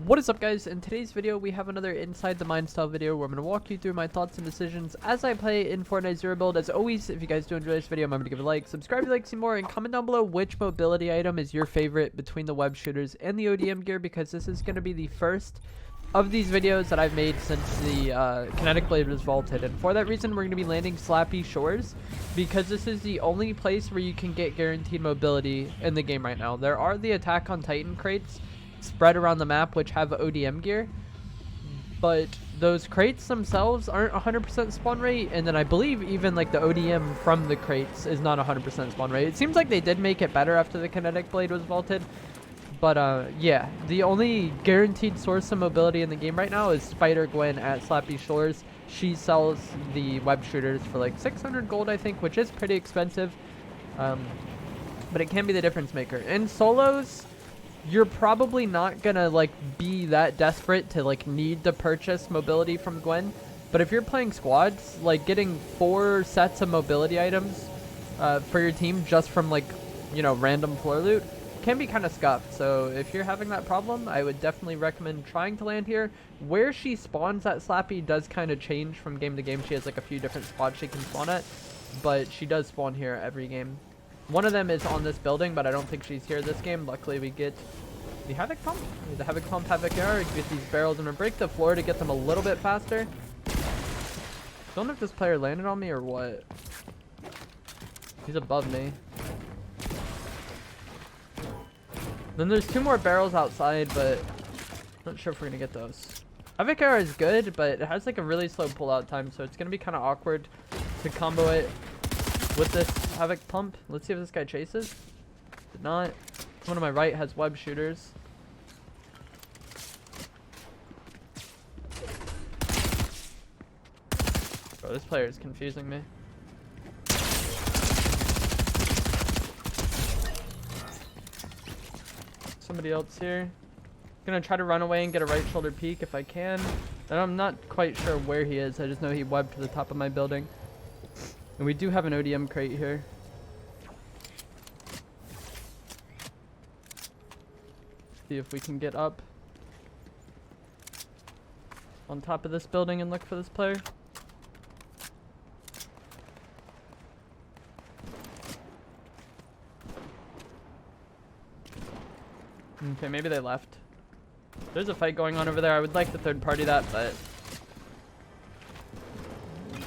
What is up, guys? In today's video we have another Inside the Mind style video where I'm going to walk you through my thoughts and decisions as I play in Fortnite Zero Build. As always, if you guys do enjoy this video, remember to give it a like, subscribe if you like to see more, and comment down below which mobility item is your favorite between the web shooters and the ODM gear, because this is going to be the first of these videos that I've made since the kinetic blade was vaulted. And for that reason, we're going to be landing Slappy Shores, because this is the only place where you can get guaranteed mobility in the game right now. There are the Attack on Titan crates spread around the map which have ODM gear, but those crates themselves aren't 100% spawn rate, and then I believe even like the ODM from the crates is not 100% spawn rate. It seems like they did make it better after the kinetic blade was vaulted, but yeah, the only guaranteed source of mobility in the game right now is Spider Gwen at Slappy Shores. She sells the web shooters for like 600 gold, I think, which is pretty expensive, but it can be the difference maker. In solos, you're probably not gonna like be that desperate to like need to purchase mobility from Gwen, but if you're playing squads, like getting 4 sets of mobility items for your team just from like, you know, random floor loot can be kind of scuffed. So if you're having that problem, I would definitely recommend trying to land here. Where she spawns at Slappy does kind of change from game to game. She has like a few different spots she can spawn at, but she does spawn here every game. One of them is on this building, but I don't think she's here this game. Luckily, we get the Havoc Pump. The Havoc Pump, Havoc Air. Get these barrels and break the floor to get them a little bit faster. Don't know if this player landed on me or what. He's above me. Then there's 2 more barrels outside, but not sure if we're going to get those. Havoc Air is good, but it has like a really slow pullout time, so it's going to be kind of awkward to combo it with this Havoc Pump. Let's see if this guy chases. Did not. One on my right has web shooters. Bro, this player is confusing me. Somebody else here. Gonna try to run away and get a right shoulder peek if I can. And I'm not quite sure where he is. I just know he webbed to the top of my building. And we do have an ODM crate here. See if we can get up on top of this building and look for this player. Okay, maybe they left. There's a fight going on over there. I would like to third party that, but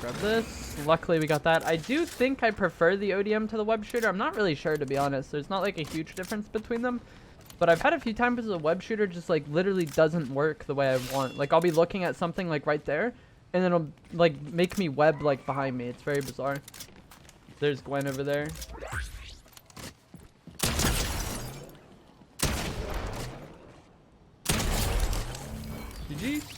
grab this. Luckily we got that. I do think I prefer the ODM to the web shooter. I'm not really sure, to be honest. There's not like a huge difference between them, but I've had a few times the web shooter just like literally doesn't work the way I want. Like I'll be looking at something like right there, and then it'll like make me web like behind me. It's very bizarre. There's Gwen over there. GG.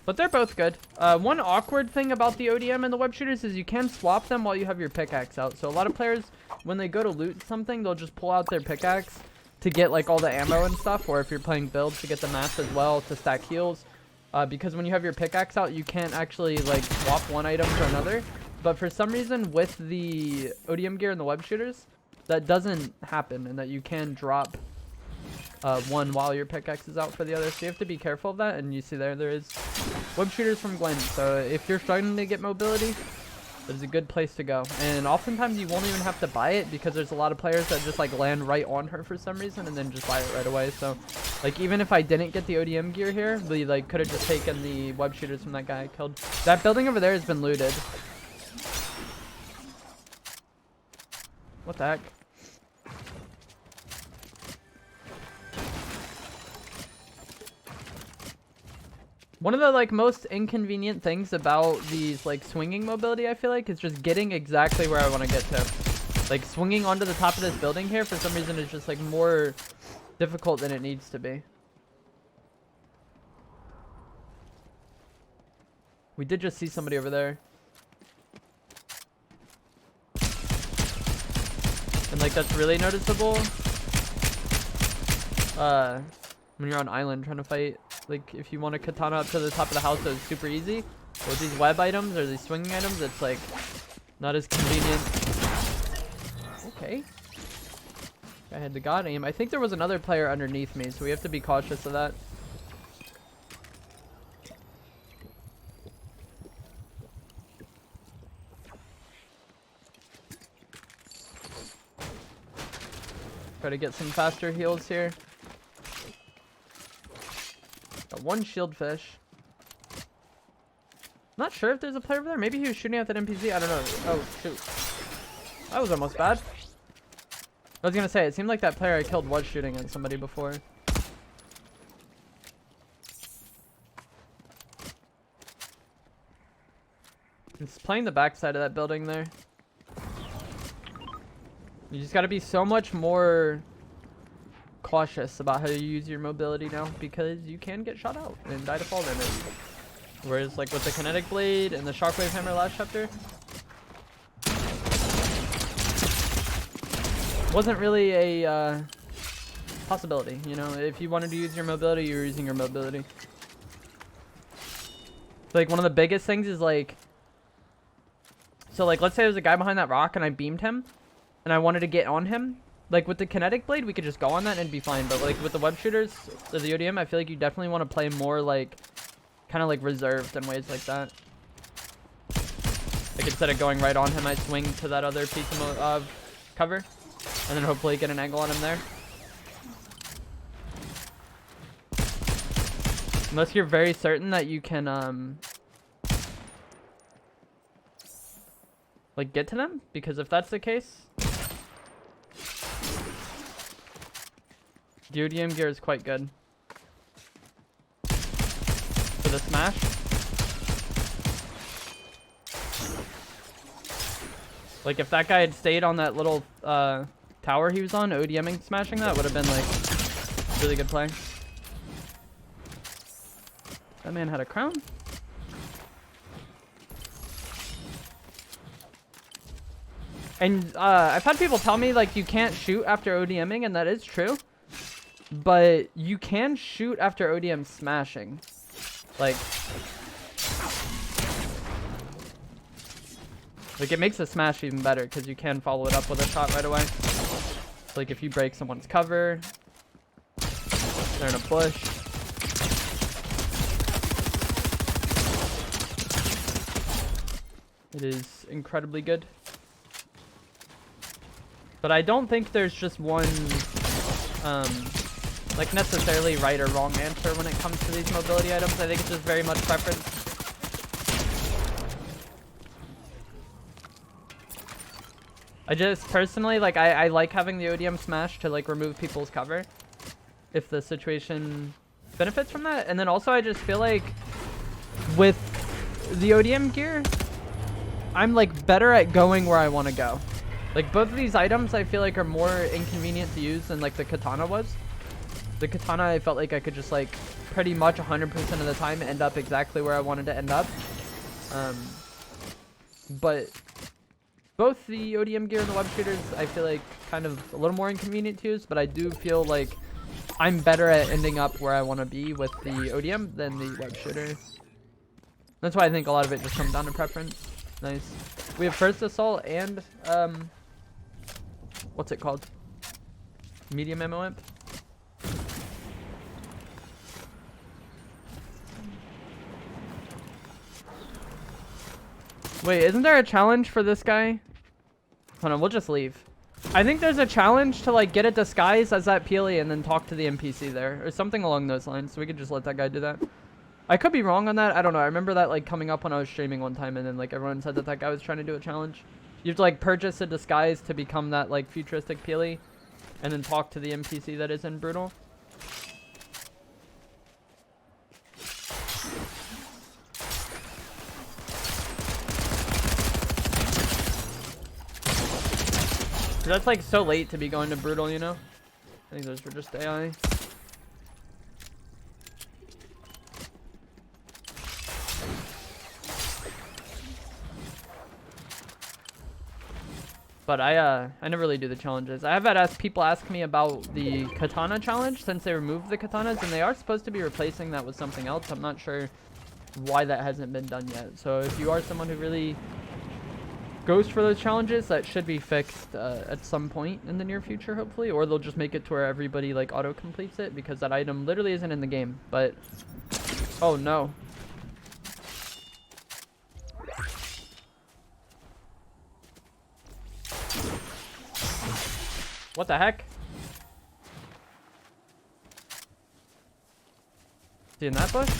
But they're both good. One awkward thing about the ODM and the web shooters is you can swap them while you have your pickaxe out. So a lot of players, when they go to loot something, they'll just pull out their pickaxe to get like all the ammo and stuff, or if you're playing builds, to get the mats as well to stack heals. Because when you have your pickaxe out, you can't actually like swap one item for another. But for some reason with the ODM gear and the web shooters, that doesn't happen, and that you can drop one while your pickaxe is out for the other. So you have to be careful of that. And you see there is web shooters from Gwen. So if you're starting to get mobility, it's a good place to go. And oftentimes you won't even have to buy it, because there's a lot of players that just like land right on her for some reason and then just buy it right away. So like even if I didn't get the ODM gear here, we like could have just taken the web shooters from that guy I killed. That building over there has been looted. What the heck? One of the like most inconvenient things about these like swinging mobility, I feel like, is just getting exactly where I want to get to. Like swinging onto the top of this building here for some reason is just like more difficult than it needs to be. We did just see somebody over there. And like that's really noticeable when you're on island trying to fight. Like if you want a katana up to the top of the house, so it's super easy. But with these web items or these swinging items, it's like not as convenient. Okay. I had the god aim. I think there was another player underneath me, so we have to be cautious of that. Try to get some faster heals here. Got one shield fish. Not sure if there's a player over there. Maybe he was shooting at that NPC. I don't know. Oh, shoot. That was almost bad. I was gonna say, it seemed like that player I killed was shooting at somebody before. He's playing the backside of that building there. You just gotta be so much more cautious about how you use your mobility now, because you can get shot out and die to fall damage. Whereas like with the kinetic blade and the shockwave hammer last chapter, wasn't really a possibility, you know. If you wanted to use your mobility, you were using your mobility. Like one of the biggest things is like, so like let's say there's a guy behind that rock and I beamed him and I wanted to get on him. Like with the kinetic blade, we could just go on that and be fine. But like with the web shooters, the ODM, I feel like you definitely want to play more like, kind of like reserved in ways like that. Like instead of going right on him, I swing to that other piece of cover. And then hopefully get an angle on him there. Unless you're very certain that you can, like get to them. Because if that's the case, the ODM gear is quite good for the smash. Like if that guy had stayed on that little tower he was on, ODMing smashing that would have been like really good play. That man had a crown. And I've had people tell me like you can't shoot after ODMing, and that is true. But you can shoot after ODM smashing. Like it makes the smash even better because you can follow it up with a shot right away. So like if you break someone's cover, they're in a bush. It is incredibly good. But I don't think there's just one like necessarily right or wrong answer when it comes to these mobility items. I think it's just very much preference. I just personally like I like having the ODM smash to like remove people's cover if the situation benefits from that. And then also I just feel like with the ODM gear, I'm like better at going where I want to go. Like both of these items I feel like are more inconvenient to use than like the katana was. The katana I felt like I could just like pretty much 100% of the time end up exactly where I wanted to end up. But both the ODM gear and the web shooters I feel like kind of a little more inconvenient to use, but I do feel like I'm better at ending up where I want to be with the ODM than the web shooter. That's why I think a lot of it just comes down to preference. Nice. We have first assault and what's it called? Medium ammo imp. Wait, isn't there a challenge for this guy? Hold on, we'll just leave. I think there's a challenge to like get a disguise as that PLE and then talk to the NPC there or something along those lines. So we could just let that guy do that. I could be wrong on that. I don't know. I remember that like coming up when I was streaming one time and then like everyone said that that guy was trying to do a challenge. You have to like purchase a disguise to become that like futuristic PLE and then talk to the NPC that is in Brutal. That's like so late to be going to Brutal, you know? I think those were just AI. But I never really do the challenges. I have had people ask me about the katana challenge since they removed the katanas, and they are supposed to be replacing that with something else. I'm not sure why that hasn't been done yet. So if you are someone who really goes for those challenges, that should be fixed at some point in the near future, hopefully. Or they'll just make it to where everybody like auto completes it, because that item literally isn't in the game. But oh no. What the heck? Is he in that bush?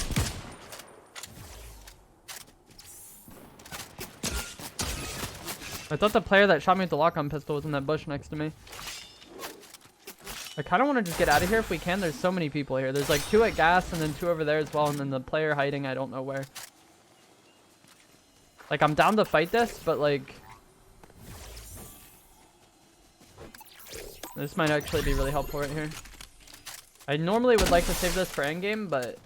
I thought the player that shot me with the lock-on pistol was in that bush next to me. I kind of want to just get out of here if we can. There's so many people here. There's like 2 at gas and then 2 over there as well. And then the player hiding, I don't know where. Like, I'm down to fight this, but like... this might actually be really helpful right here. I normally would like to save this for endgame, but...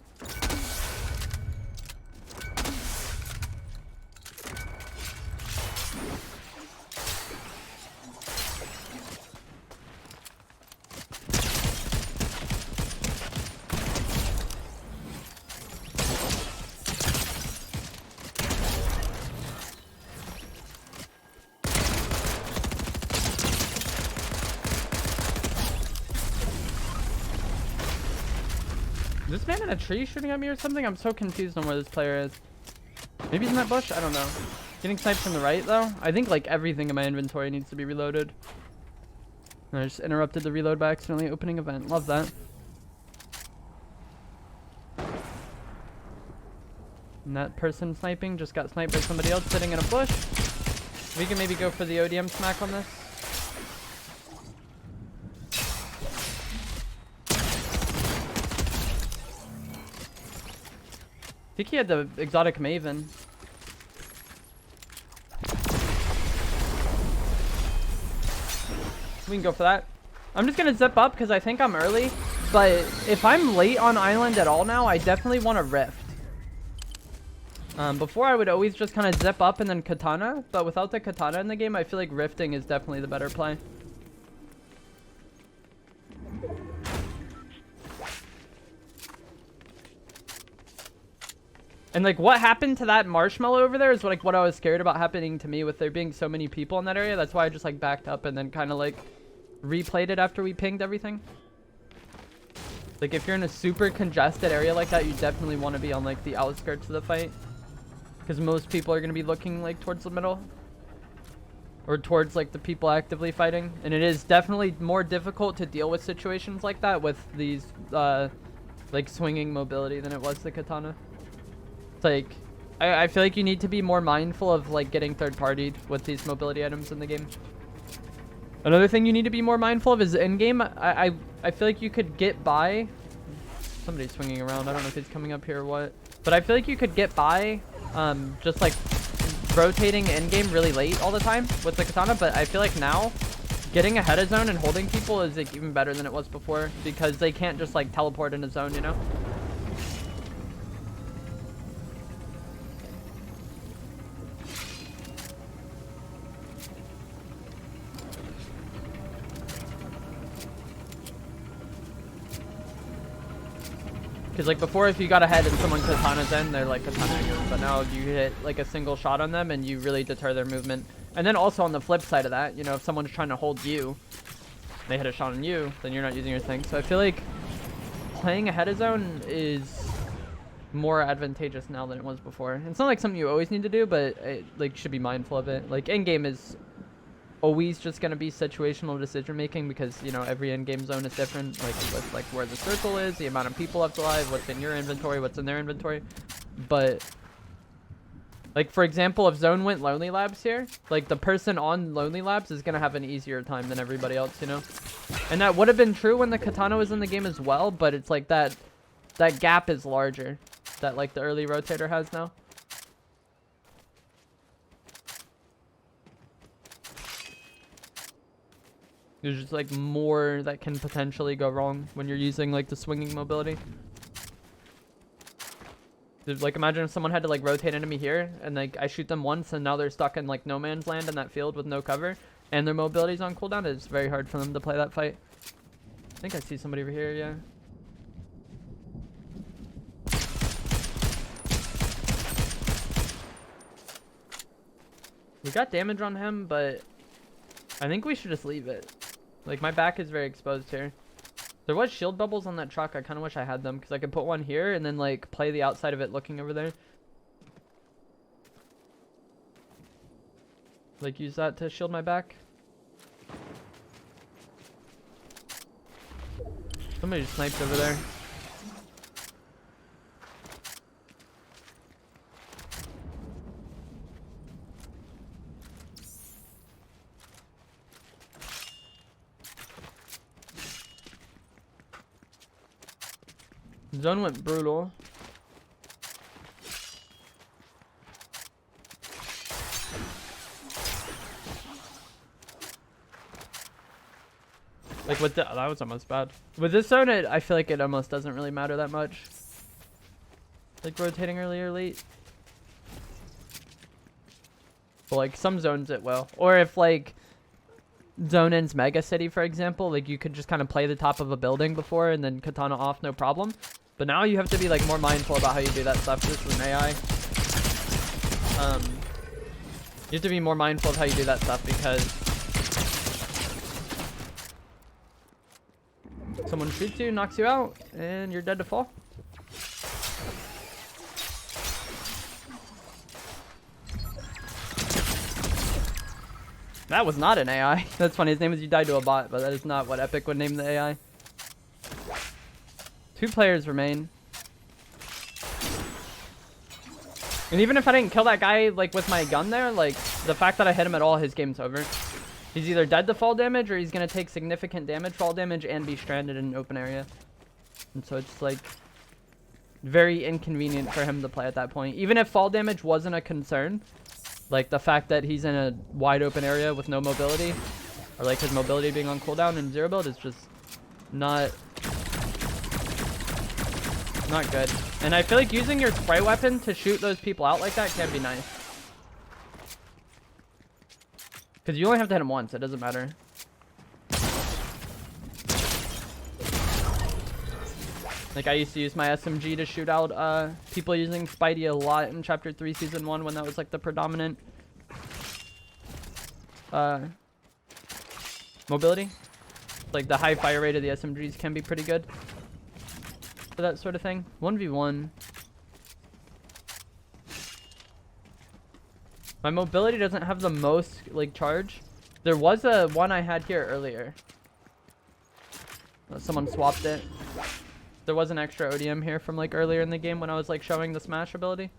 is this man in a tree shooting at me or something? I'm so confused on where this player is. Maybe he's in that bush? I don't know. Getting sniped from the right, though. I think, like, everything in my inventory needs to be reloaded. I just interrupted the reload by accidentally opening event. Love that. And that person sniping just got sniped by somebody else sitting in a bush. We can maybe go for the ODM smack on this. I think he had the exotic Maven. We can go for that. I'm just gonna zip up because I think I'm early. But if I'm late on island at all now, I definitely want to rift. Before I would always just kind of zip up and then katana. But without the katana in the game, I feel like rifting is definitely the better play. And like what happened to that marshmallow over there is like what I was scared about happening to me with there being so many people in that area. That's why I just like backed up and then kind of like replayed it after we pinged everything. Like if you're in a super congested area like that, you definitely want to be on like the outskirts of the fight. Because most people are going to be looking like towards the middle. Or towards like the people actively fighting. And it is definitely more difficult to deal with situations like that with these like swinging mobility than it was the katana. Like I feel like you need to be more mindful of like getting third-partied with these mobility items in the game. Another thing you need to be more mindful of is in-game. I feel like you could get by. Somebody's swinging around. I don't know if he's coming up here or what. But I feel like you could get by just like rotating in-game really late all the time with the katana. But I feel like now getting ahead of zone and holding people is like even better than it was before because they can't just like teleport in a zone, you know? Because like before, if you got ahead and someone katanas in, they're like katana you. But now you hit like a single shot on them and you really deter their movement. And then also on the flip side of that, you know, if someone's trying to hold you, they hit a shot on you, then you're not using your thing. So I feel like playing ahead of zone is more advantageous now than it was before. It's not like something you always need to do, but it like should be mindful of it. Like in game is always just going to be situational decision making because, you know, every in-game zone is different, like with like where the circle is, the amount of people left alive, what's in your inventory, what's in their inventory. But like for example, if zone went Lonely Labs here, like the person on Lonely Labs is going to have an easier time than everybody else, you know. And that would have been true when the katana was in the game as well, but it's like that gap is larger that like the early rotator has now. There's just like more that can potentially go wrong when you're using like the swinging mobility. There's, like imagine if someone had to like rotate into me here and like I shoot them once and now they're stuck in like no man's land in that field with no cover and their mobility's on cooldown. It's very hard for them to play that fight. I think I see somebody over here, yeah. We got damage on him, but I think we should just leave it. Like, my back is very exposed here. There was shield bubbles on that truck. I kind of wish I had them because I could put one here and then, like, play the outside of it looking over there. Like, use that to shield my back. Somebody just sniped over there. Zone went brutal. Like with the, oh, that was almost bad. With this zone, I feel like it almost doesn't really matter that much. Like rotating early or late. But like some zones it will. Or if like zone ends Mega City, for example, like you could just kind of play the top of a building before and then katana off, no problem. But now you have to be like more mindful about how you do that stuff. This is an AI. You have to be more mindful of how you do that stuff because someone shoots you, knocks you out, and you're dead to fall. That was not an AI. That's funny. His name is You Died to a Bot, but that is not what Epic would name the AI. 2 players remain. And even if I didn't kill that guy like with my gun there, like the fact that I hit him at all, his game's over. He's either dead to fall damage or he's gonna take significant damage, fall damage, and be stranded in an open area. And so it's like very inconvenient for him to play at that point. Even if fall damage wasn't a concern, like the fact that he's in a wide open area with no mobility, or like his mobility being on cooldown in Zero Build is just not good. And I feel like using your spray weapon to shoot those people out like that can be nice. Because you only have to hit him once, it doesn't matter. Like I used to use my SMG to shoot out people using Spidey a lot in Chapter 3 Season 1 when that was like the predominant mobility. Like the high fire rate of the SMGs can be pretty good for that sort of thing. 1v1. My mobility doesn't have the most like charge. There was a one I had here earlier. Someone swapped it. There was an extra ODM here from like earlier in the game when I was like showing the smash ability.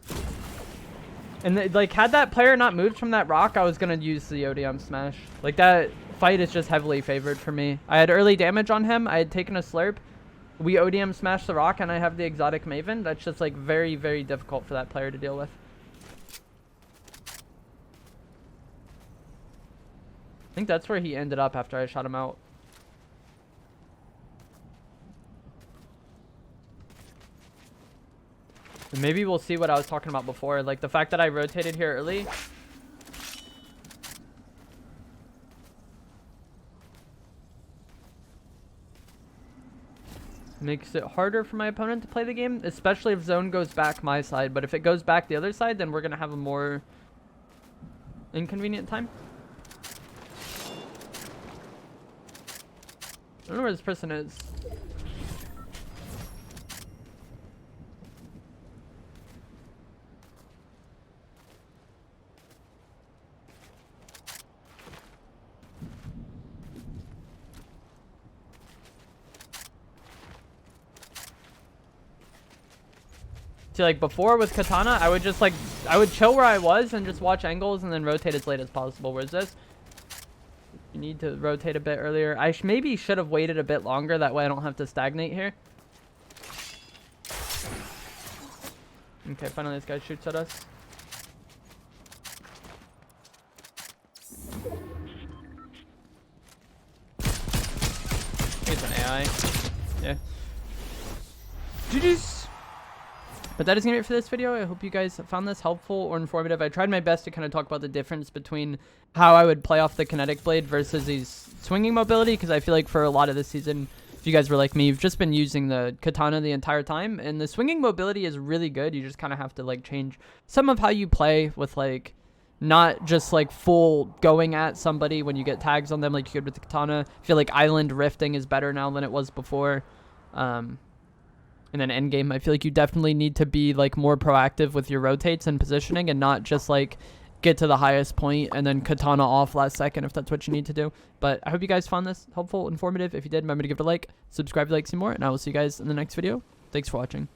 And like had that player not moved from that rock, I was gonna use the ODM smash. Like that fight is just heavily favored for me. I had early damage on him. I had taken a slurp. We ODM smash the rock and I have the exotic Maven. That's just like very, very difficult for that player to deal with. I think that's where he ended up after I shot him out. And maybe we'll see what I was talking about before. Like the fact that I rotated here early. Makes it harder for my opponent to play the game, especially if zone goes back my side. But if it goes back the other side, then we're going to have a more inconvenient time. I don't know where this person is. See, like before with Katana, I would just like, I would chill where I was and just watch angles and then rotate as late as possible. Whereas this, you need to rotate a bit earlier. I maybe should have waited a bit longer. That way I don't have to stagnate here. Okay, finally this guy shoots at us. He's an AI. Yeah. GG's. But that is going to be it for this video. I hope you guys found this helpful or informative. I tried my best to kind of talk about the difference between how I would play off the kinetic blade versus these swinging mobility, because I feel like for a lot of the season, if you guys were like me, you've just been using the katana the entire time, and the swinging mobility is really good. You just kind of have to like change some of how you play with like not just like full going at somebody when you get tags on them like you could with the katana. I feel like island rifting is better now than it was before. And then endgame, I feel like you definitely need to be like more proactive with your rotates and positioning, and not just like get to the highest point and then katana off last second if that's what you need to do. But I hope you guys found this helpful, informative. If you did, remember to give it a like, subscribe if you like to see more, and I will see you guys in the next video. Thanks for watching.